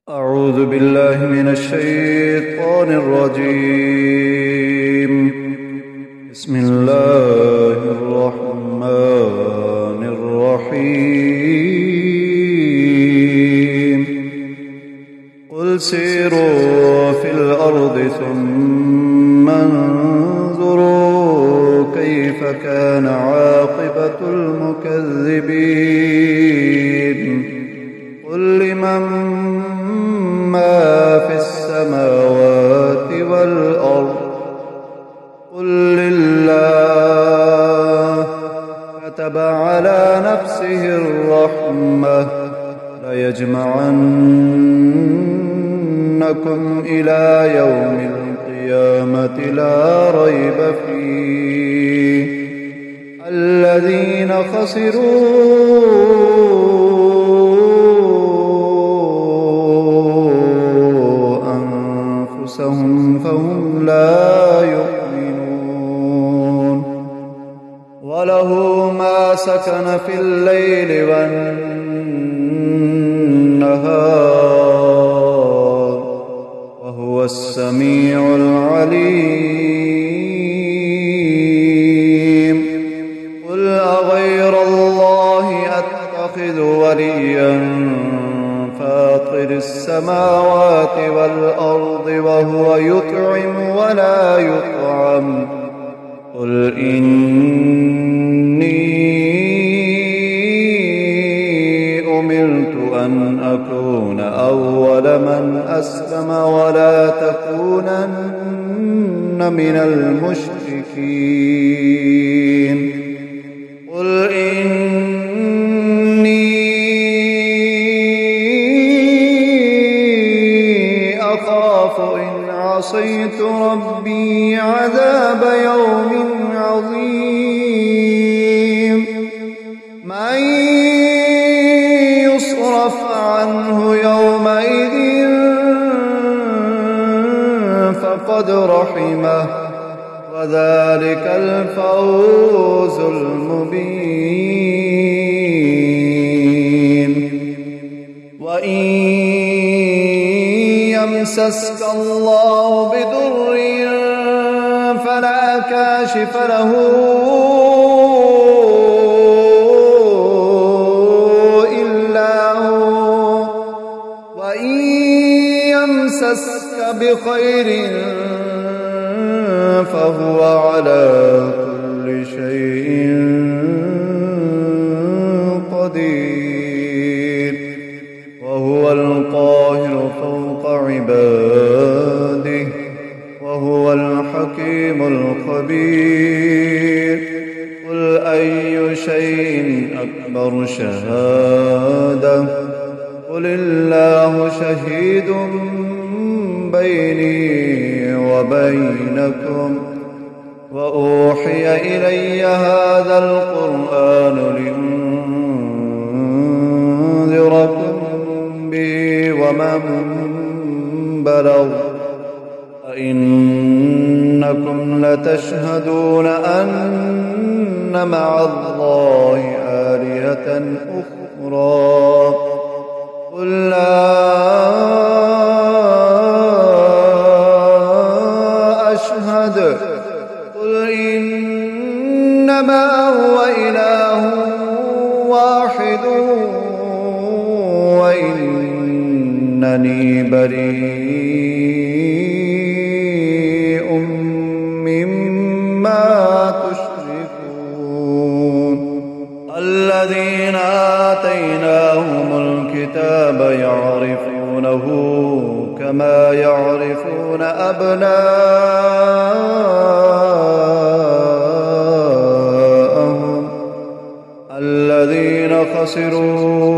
أعوذ بالله من الشيطان الرجيم. بسم الله الرحمن الرحيم. قل سيروا في الأرض ثم انظروا كيف كان عاقبة المكذبين. قل لمن ما في السماوات والأرض قل لله كتب على نفسه الرحمة ليجمعنكم إلى يوم القيامة لا ريب فيه الذين خسروا فهم لا يؤمنون. وله ما سكن في الليل والنهار وهو السميع العليم. قل أغير الله أتخذ وليا فاطر السماوات والأرض وهو يطعم ولا يطعم. قل إني أمرت أن أكون أول من أسلم ولا تكونن من المشركين. قل إن عصيت ربي عذاب يوم عظيم. من يصرف عنه يومئذ فقد رحمه وذلك الفوز المبين. وإن يمسسك الله بضر فلا كاشف له إلا هو وإن يمسسك بخير فهو على كل شيء قدير. وهو القاهر فوق عباده وهو الحكيم الخبير. قل أي شيء أكبر شهادة قل الله شهيد بيني وبينكم. وأوحي إلي هذا القرآن لأنذركم به ومن بلغ. أئنكم لتشهدون أن مع الله آلهة أخرى قل لا أشهد. قل إنما هو إله واحد وإنني بريء مما تشركون. الذين آتيناهم الكتاب يعرفونه كما يعرفون أبناءهم الذين خسروا